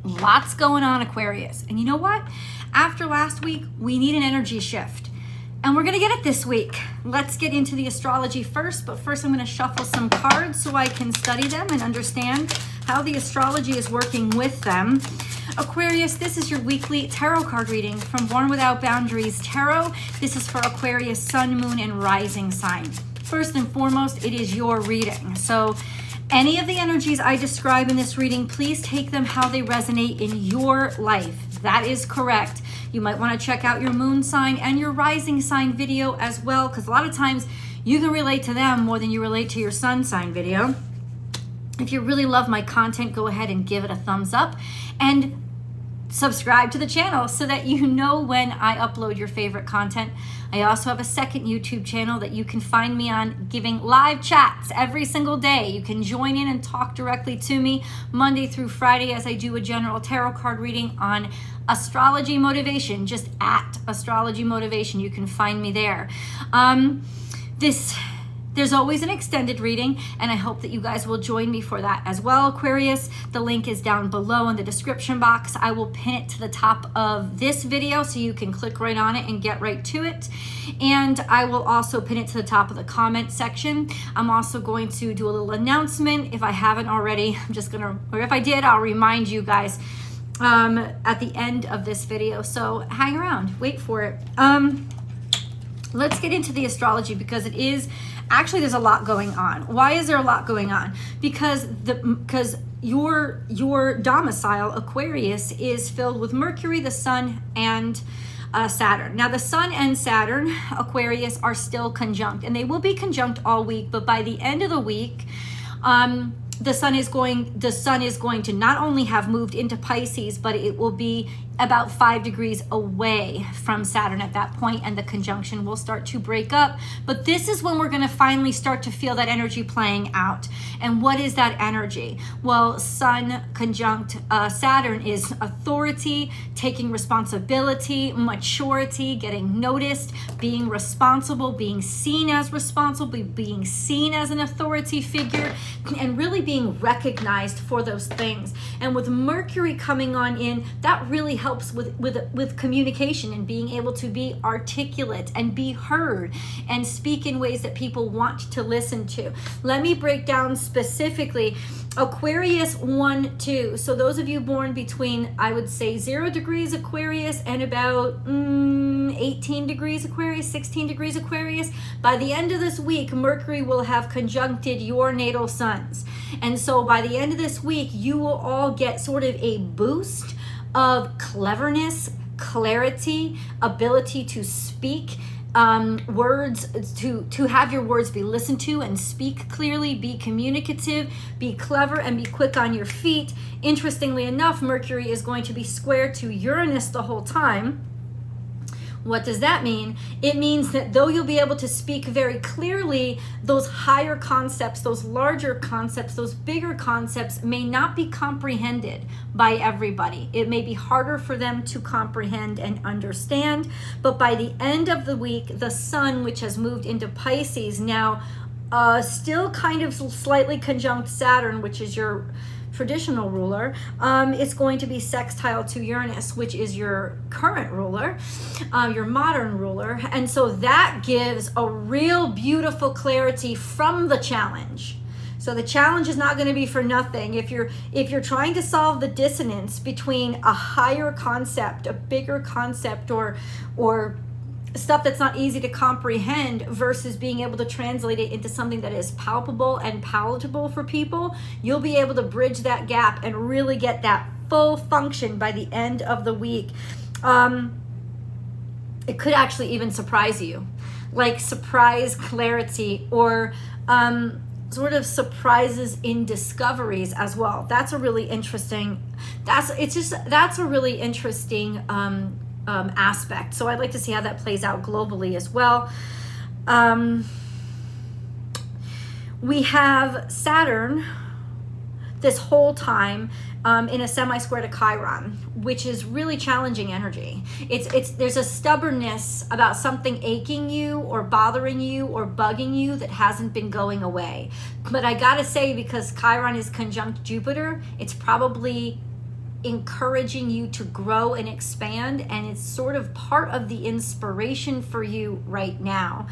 Lots going on, Aquarius. And you know what? After last week, we need an energy shift. And we're going to get it this week. Let's get into the astrology first. But first, I'm going to shuffle some cards so I can study them and understand how the astrology is working with them. Aquarius, this is your weekly tarot card reading from Born Without Boundaries Tarot. This is for Aquarius, Sun, Moon, and Rising sign. First and foremost, it is your reading. So any of the energies I describe in this reading, please take them how they resonate in your life. That is correct. You might want to check out your moon sign and your rising sign video as well, because a lot of times you can relate to them more than you relate to your sun sign video. If you really love my content, go ahead and give it a thumbs up and subscribe to the channel so that you know when I upload your favorite content. I also have a second YouTube channel that you can find me on, giving live chats every single day. You can join in and talk directly to me Monday through Friday as I do a general tarot card reading on astrology motivation, just at astrology motivation. You can find me there. There's always an extended reading, and I hope that you guys will join me for that as well, Aquarius. The link is down below in the description box. I will pin it to the top of this video so you can click right on it and get right to it. And I will also pin it to the top of the comment section. I'm also going to do a little announcement. If I haven't already, or if I did, I'll remind you guys at the end of this video. So hang around, wait for it. Let's get into the astrology because it is actually, there's a lot going on. Why is there a lot going on? Because your domicile, Aquarius, is filled with Mercury, the Sun, and Saturn. Now, the Sun and Saturn, Aquarius, are still conjunct, and they will be conjunct all week. But by the end of the week, the sun is going to not only have moved into Pisces, but it will be about 5 degrees away from Saturn at that point, and the conjunction will start to break up. But this is when we're going to finally start to feel that energy playing out. And what is that energy? Well, Sun conjunct Saturn is authority, taking responsibility, maturity, getting noticed, being responsible, being seen as responsible, being seen as an authority figure, and really being recognized for those things. And with Mercury coming on in, that really helps with communication and being able to be articulate and be heard and speak in ways that people want to listen to. Let me break down specifically Aquarius 1, 2. So those of you born between, I would say, 0 degrees Aquarius and about 18 degrees Aquarius, 16 degrees Aquarius, by the end of this week, Mercury will have conjuncted your natal suns. And so by the end of this week, you will all get sort of a boost of cleverness, clarity, ability to speak, words, to have your words be listened to and speak clearly, be communicative, be clever, and be quick on your feet. Interestingly enough, Mercury is going to be square to Uranus the whole time. What does that mean? It means that though you'll be able to speak very clearly, those higher concepts, those larger concepts, those bigger concepts may not be comprehended by everybody. It may be harder for them to comprehend and understand, but by the end of the week, the sun, which has moved into Pisces now, still kind of slightly conjunct Saturn, which is your traditional ruler, it's going to be sextile to Uranus, which is your current ruler, your modern ruler. And so that gives a real beautiful clarity from the challenge. So the challenge is not going to be for nothing. If you're trying to solve the dissonance between a higher concept, a bigger concept, or stuff that's not easy to comprehend versus being able to translate it into something that is palpable and palatable for people, you'll be able to bridge that gap and really get that full function by the end of the week. It could actually even surprise you, like surprise clarity, or sort of surprises in discoveries as well. That's a really interesting, that's a really interesting aspect. So I'd like to see how that plays out globally as well. We have Saturn this whole time in a semi-square to Chiron, which is really challenging energy. There's a stubbornness about something aching you or bothering you or bugging you that hasn't been going away. But I gotta say, because Chiron is conjunct Jupiter, it's probably encouraging you to grow and expand, and it's sort of part of the inspiration for you right now.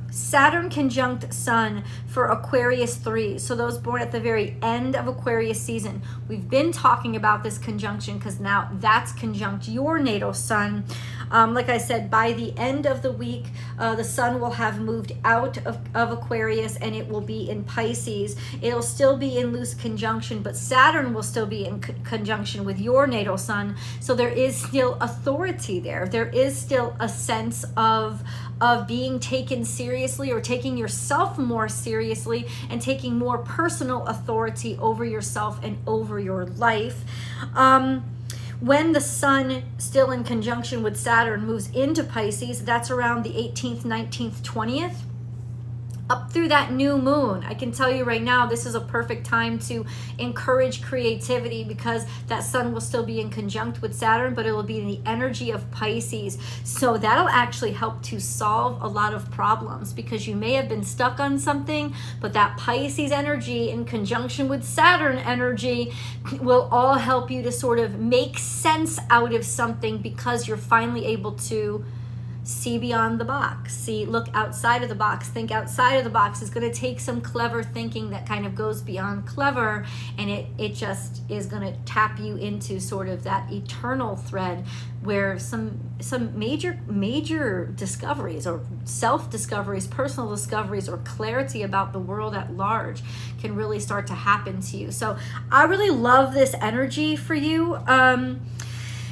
Saturn conjunct Sun for Aquarius 3. So those born at the very end of Aquarius season. We've been talking about this conjunction because now that's conjunct your natal Sun. Like I said, by the end of the week, the Sun will have moved out of Aquarius and it will be in Pisces. It'll still be in loose conjunction, but Saturn will still be in conjunction with your natal Sun. So there is still authority there. There is still a sense of being taken seriously, or taking yourself more seriously and taking more personal authority over yourself and over your life. When the Sun, still in conjunction with Saturn, moves into Pisces, that's around the 18th, 19th, 20th. Up through that new moon, I can tell you right now, this is a perfect time to encourage creativity, because that Sun will still be in conjunct with Saturn, but it will be in the energy of Pisces. So that'll actually help to solve a lot of problems, because you may have been stuck on something, but that Pisces energy in conjunction with Saturn energy will all help you to sort of make sense out of something, because you're finally able to see beyond the box, look outside of the box, think outside of the box. Is going to take some clever thinking that kind of goes beyond clever, and it just is going to tap you into sort of that eternal thread where some major discoveries, or self-discoveries, personal discoveries, or clarity about the world at large can really start to happen to you. So I really love this energy for you.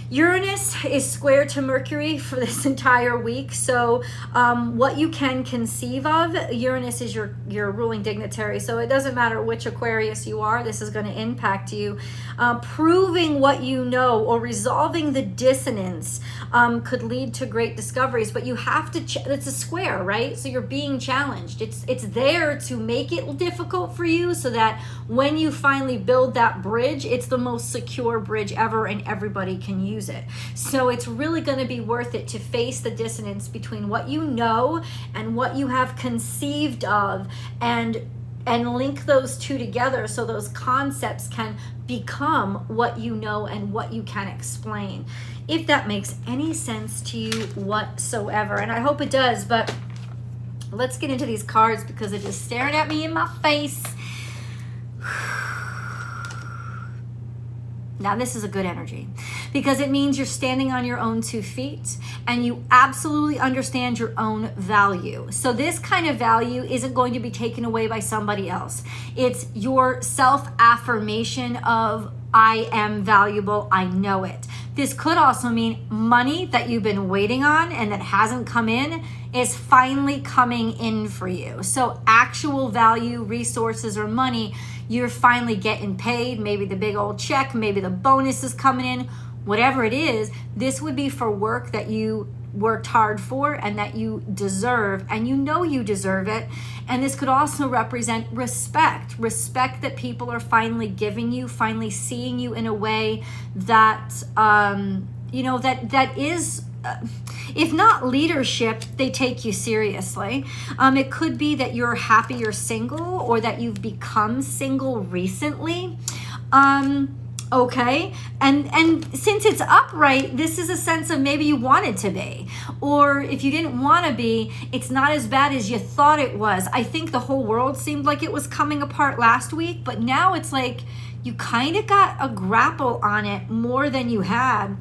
Uranus is square to Mercury for this entire week. So what you can conceive of, Uranus is your ruling dignitary. So it doesn't matter which Aquarius you are, this is going to impact you. Proving what you know, or resolving the dissonance, could lead to great discoveries. But you have to, it's a square, right? So you're being challenged. It's there to make it difficult for you, so that when you finally build that bridge, it's the most secure bridge ever and everybody can use it. So it's really going to be worth it to face the dissonance between what you know and what you have conceived of, and link those two together, so those concepts can become what you know and what you can explain. If that makes any sense to you whatsoever, and I hope it does. But let's get into these cards, because they're just staring at me in my face. Now this is a good energy, because it means you're standing on your own 2 feet and you absolutely understand your own value. So this kind of value isn't going to be taken away by somebody else. It's your self-affirmation of, I am valuable, I know it. This could also mean money that you've been waiting on and that hasn't come in is finally coming in for you. So actual value, resources, or money, you're finally getting paid. Maybe the big old check, maybe the bonus is coming in, whatever it is. This would be for work that you worked hard for and that you deserve, and you know you deserve it. And this could also represent respect that people are finally giving you, finally seeing you in a way that that is, if not leadership, they take you seriously. It could be that you're happy you're single, or that you've become single recently. Okay, and since it's upright, this is a sense of maybe you wanted to be, or if you didn't want to be, it's not as bad as you thought it was. I think the whole world seemed like it was coming apart last week, but now it's like you kind of got a grapple on it more than you had.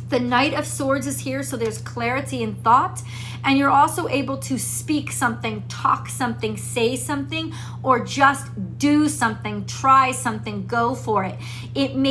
The Knight of Swords is here, so there's clarity in thought, and you're also able to speak something, talk something, say something, or just do something, try something, go for it. And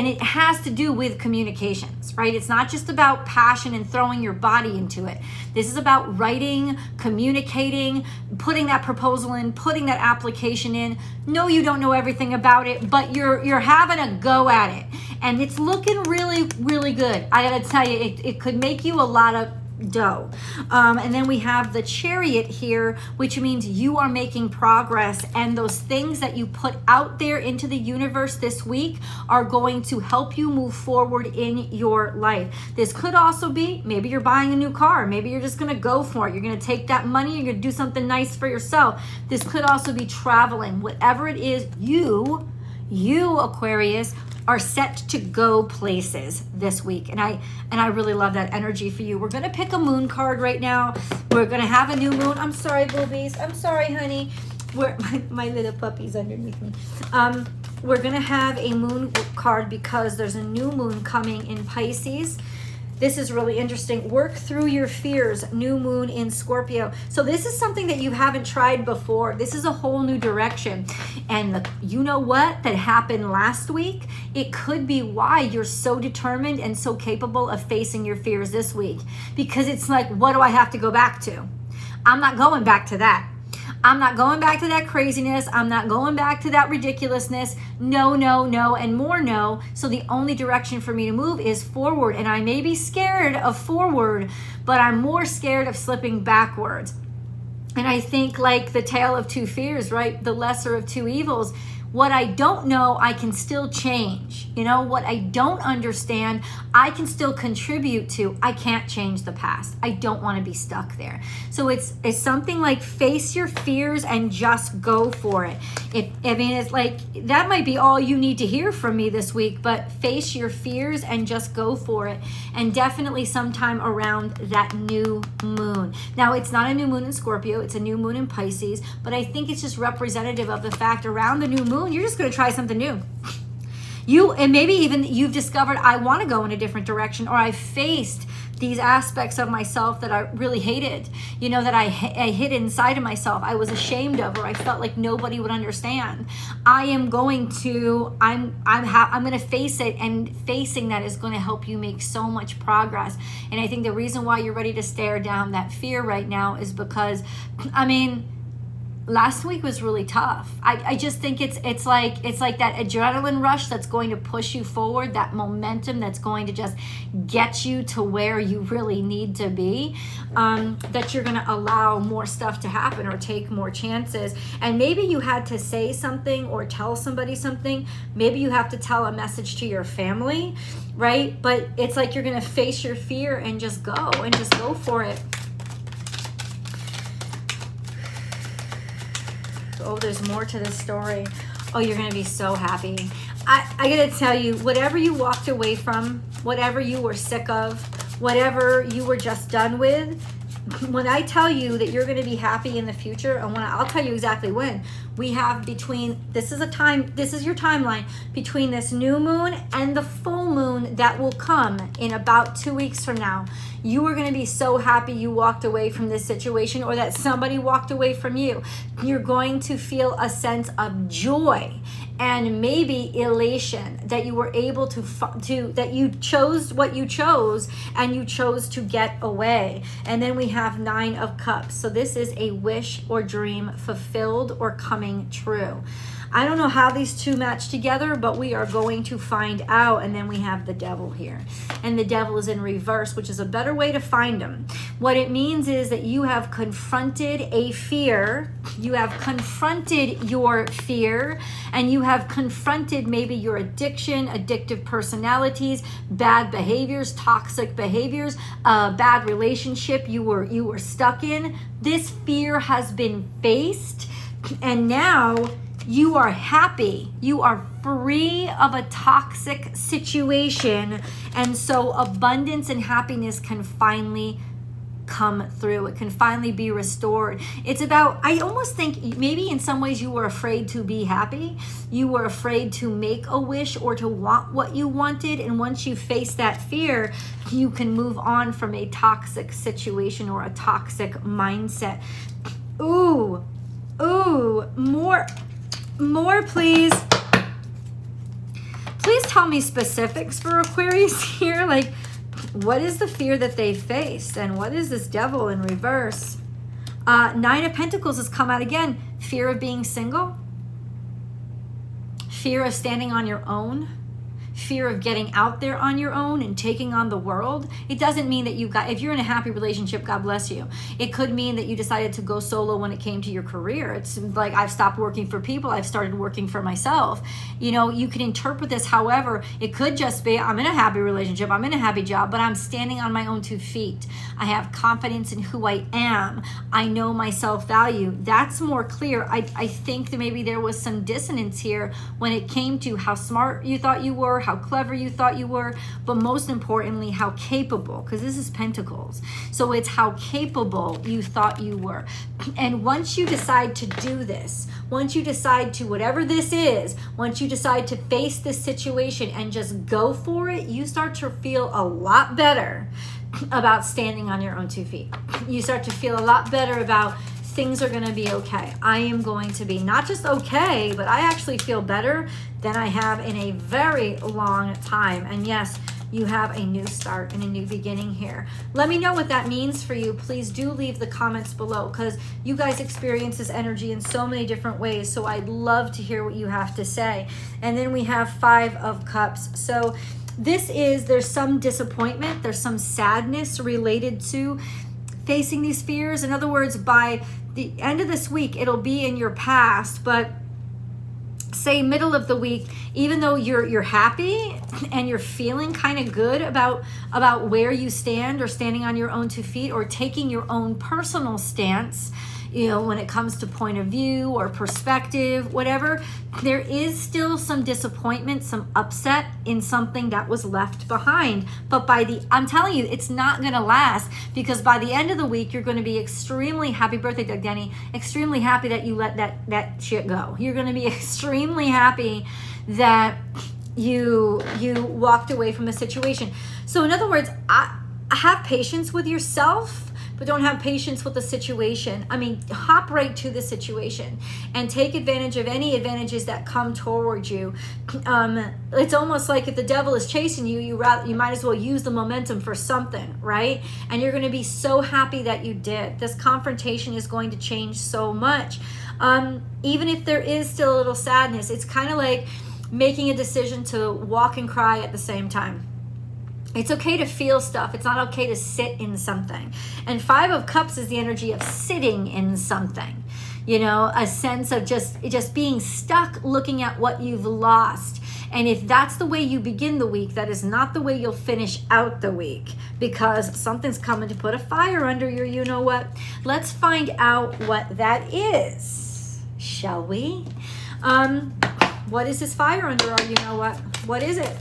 it has to do with communications, right? It's not just about passion and throwing your body into it. This is about writing, communicating, putting that proposal in, putting that application in. No, you don't know everything about it, but you're having a go at it. And it's looking really, really good. I gotta tell you, it could make you a lot of dough. And then we have the Chariot here, which means you are making progress, and those things that you put out there into the universe this week are going to help you move forward in your life. This could also be, maybe you're buying a new car, maybe you're just going to go for it, you're going to take that money, you're going to do something nice for yourself. This could also be traveling. Whatever it is, you Aquarius are set to go places this week, and I really love that energy for you. We're going to pick a moon card right now. We're going to have a new moon. I'm sorry, boobies. I'm sorry, honey. My little puppy's underneath me. We're going to have a moon card because there's a new moon coming in Pisces. This is really interesting. Work through your fears. New moon in Scorpio. So this is something that you haven't tried before. This is a whole new direction. And you know what that happened last week? It could be why you're so determined and so capable of facing your fears this week. Because it's like, what do I have to go back to? I'm not going back to that. I'm not going back to that craziness. I'm not going back to that ridiculousness. No, and more no. So the only direction for me to move is forward. And I may be scared of forward, but I'm more scared of slipping backwards. And I think like the tale of two fears, right? The lesser of two evils. What I don't know, I can still change. You know, what I don't understand, I can still contribute to. I can't change the past. I don't want to be stuck there. So it's something like face your fears and just go for it. It's like, that might be all you need to hear from me this week, but face your fears and just go for it. And definitely sometime around that new moon. Now, it's not a new moon in Scorpio, it's a new moon in Pisces, but I think it's just representative of the fact around the new moon, you're just going to try something new. And maybe even you've discovered, I want to go in a different direction, or I faced these aspects of myself that I really hated, you know, that I hid inside of myself, I was ashamed of, or I felt like nobody would understand. I'm going to face it, and facing that is going to help you make so much progress. And I think the reason why you're ready to stare down that fear right now is because, last week was really tough. I just think it's like that adrenaline rush that's going to push you forward, that momentum that's going to just get you to where you really need to be, that you're going to allow more stuff to happen or take more chances. And maybe you had to say something or tell somebody something. Maybe you have to tell a message to your family, right? But it's like you're going to face your fear and just go for it. Oh, there's more to this story. Oh, you're going to be so happy. I got to tell you, whatever you walked away from, whatever you were sick of, whatever you were just done with, when I tell you that you're going to be happy in the future, and I'll tell you exactly when. We have this is your timeline, between this new moon and the full moon that will come in about 2 weeks from now. You are going to be so happy you walked away from this situation, or that somebody walked away from you. You're going to feel a sense of joy and maybe elation that you were able that you chose what you chose, and you chose to get away. And then we have 9 of Cups. So this is a wish or dream fulfilled or coming true. I don't know how these two match together, but we are going to find out. And then we have the Devil here. And the Devil is in reverse, which is a better way to find him. What it means is that you have confronted a fear. You have confronted your fear, and you have confronted maybe your addiction, addictive personalities, bad behaviors, toxic behaviors, a bad relationship you were stuck in. This fear has been faced, and now you are happy. You are free of a toxic situation. And so abundance and happiness can finally come through. It can finally be restored. It's about, I almost think maybe in some ways you were afraid to be happy. You were afraid to make a wish or to want what you wanted. And once you face that fear, you can move on from a toxic situation or a toxic mindset. Ooh, more, please. Please tell me specifics for Aquarius here. Like, what is the fear that they faced? And what is this Devil in reverse? 9 of Pentacles has come out again. Fear of being single. Fear of standing on your own. fear of getting out there on your own and taking on the world. It doesn't mean that if you're in a happy relationship, God bless you. It could mean that you decided to go solo when it came to your career. It's like, I've stopped working for people, I've started working for myself. You know, you can interpret this however. It could just be, I'm in a happy relationship, I'm in a happy job, but I'm standing on my own 2 feet. I have confidence in who I am. I know my self-value. That's more clear. I think that maybe there was some dissonance here when it came to how smart you thought you were, how clever you thought you were, but most importantly, how capable, because this is Pentacles. So it's how capable you thought you were. And once you decide to do this, once you decide to, whatever this is, once you decide to face this situation and just go for it, you start to feel a lot better about standing on your own 2 feet. You start to feel a lot better about things are going to be okay. I am going to be not just okay, but I actually feel better than I have in a very long time. And yes, you have a new start and a new beginning here. Let me know what that means for you. Please do leave the comments below, because you guys experience this energy in so many different ways. So I'd love to hear what you have to say. And then we have 5 of Cups. So this is, there's some disappointment, there's some sadness related to facing these fears. In other words, by the end of this week, it'll be in your past, but say middle of the week, even though you're happy and you're feeling kind of good about where you stand, or standing on your own 2 feet, or taking your own personal stance, you know, when it comes to point of view or perspective, whatever, there is still some disappointment, some upset in something that was left behind. But I'm telling you, it's not going to last, because by the end of the week, you're going to be extremely happy. Birthday, Doug Denny. Extremely happy that you let that shit go. You're going to be extremely happy that you walked away from the situation. So in other words, I have patience with yourself, but don't have patience with the situation. I mean, hop right to the situation and take advantage of any advantages that come towards you. It's almost like if the devil is chasing you, you might as well use the momentum for something, right? And you're going to be so happy that you did. This confrontation is going to change so much. Even if there is still a little sadness, it's kind of like making a decision to walk and cry at the same time. It's okay to feel stuff. It's not okay to sit in something. And 5 of Cups is the energy of sitting in something. You know, a sense of just being stuck looking at what you've lost. And if that's the way you begin the week, that is not the way you'll finish out the week, because something's coming to put a fire under your you-know-what. Let's find out what that is, shall we? What is this fire under our you-know-what? What is it?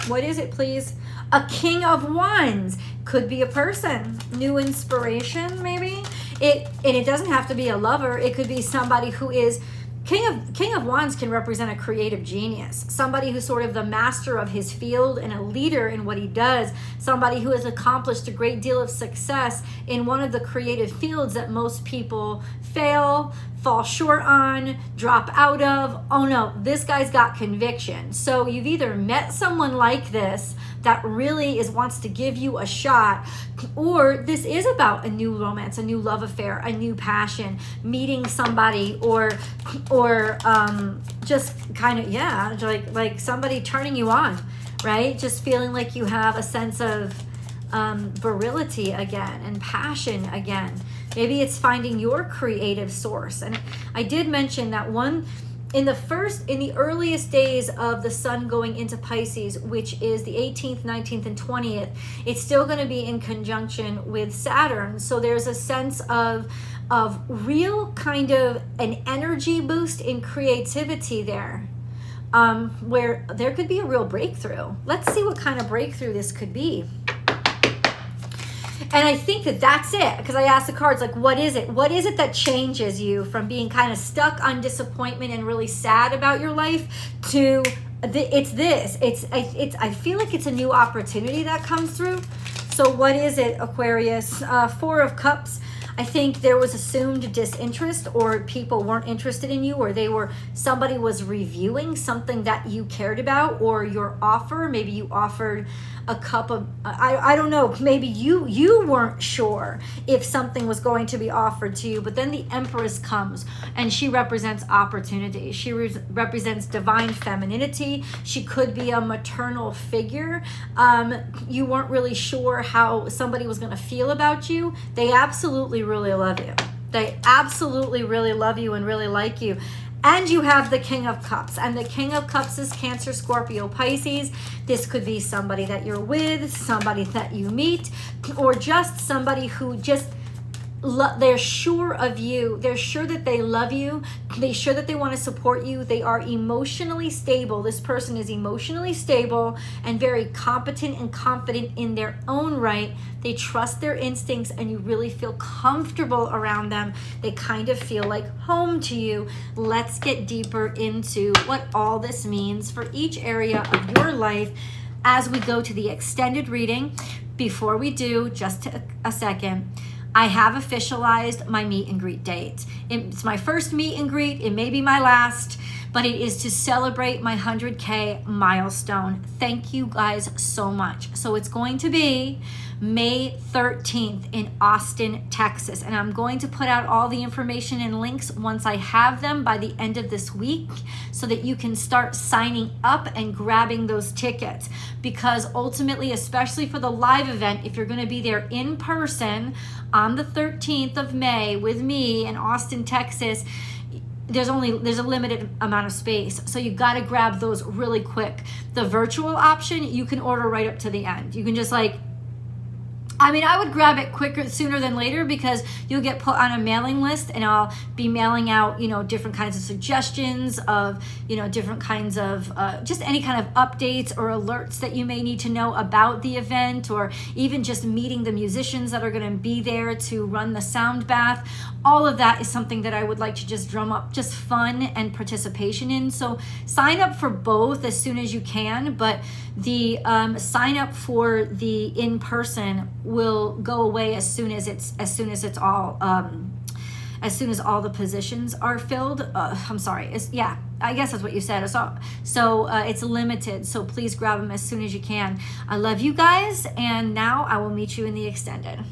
What is it, please? A King of Wands. Could be a person. New inspiration, maybe. It doesn't have to be a lover. It could be somebody who is... King of Wands can represent a creative genius. Somebody who's sort of the master of his field and a leader in what he does. Somebody who has accomplished a great deal of success in one of the creative fields that most people fail, fall short on, drop out of. Oh no, this guy's got conviction. So you've either met someone like this that really wants to give you a shot, or this is about a new romance, a new love affair, a new passion, meeting somebody, or just kind of, yeah, like somebody turning you on, right? Just feeling like you have a sense of virility again and passion again. Maybe it's finding your creative source. And I did mention that in the earliest days of the sun going into Pisces, which is the 18th, 19th, and 20th, it's still going to be in conjunction with Saturn. So there's a sense of real kind of an energy boost in creativity there, where there could be a real breakthrough. Let's see what kind of breakthrough this could be. And I think that's it, because I asked the cards, like, what is it? What is it that changes you from being kind of stuck on disappointment and really sad about your life to it's this? I feel like it's a new opportunity that comes through. So what is it, Aquarius? 4 of Cups. I think there was assumed disinterest, or people weren't interested in you, or somebody was reviewing something that you cared about, or your offer. Maybe you offered a cup of, I don't know, maybe you weren't sure if something was going to be offered to you, but then the Empress comes, and she represents opportunity. She represents divine femininity. She could be a maternal figure. You weren't really sure how somebody was going to feel about you. They absolutely really love you. They absolutely really love you and really like you. And you have the King of Cups. And the King of Cups is Cancer, Scorpio, Pisces. This could be somebody that you're with, somebody that you meet, or just somebody who just, they're sure of you. They're sure that they love you. They're sure that they want to support you. They are emotionally stable. This person is emotionally stable and very competent and confident in their own right. They trust their instincts, and you really feel comfortable around them. They kind of feel like home to you. Let's get deeper into what all this means for each area of your life as we go to the extended reading. Before we do, just a second, I have officialized my meet and greet date. It's my first meet and greet. It may be my last, but it is to celebrate my 100K milestone. Thank you guys so much. So it's going to be May 13th in Austin, Texas. And I'm going to put out all the information and links once I have them by the end of this week, so that you can start signing up and grabbing those tickets. Because ultimately, especially for the live event, if you're going to be there in person on the 13th of May with me in Austin, Texas, there's a limited amount of space. So you got to grab those really quick. The virtual option, you can order right up to the end. You can just I would grab it sooner than later, because you'll get put on a mailing list, and I'll be mailing out, different kinds of suggestions of, different kinds of, just any kind of updates or alerts that you may need to know about the event, or even just meeting the musicians that are going to be there to run the sound bath. All of that is something that I would like to just drum up just fun and participation in. So sign up for both as soon as you can, but the sign up for the in-person will go away as soon as all the positions are filled. I'm sorry. I guess that's what you said. So it's limited. So please grab them as soon as you can. I love you guys, and now I will meet you in the extended.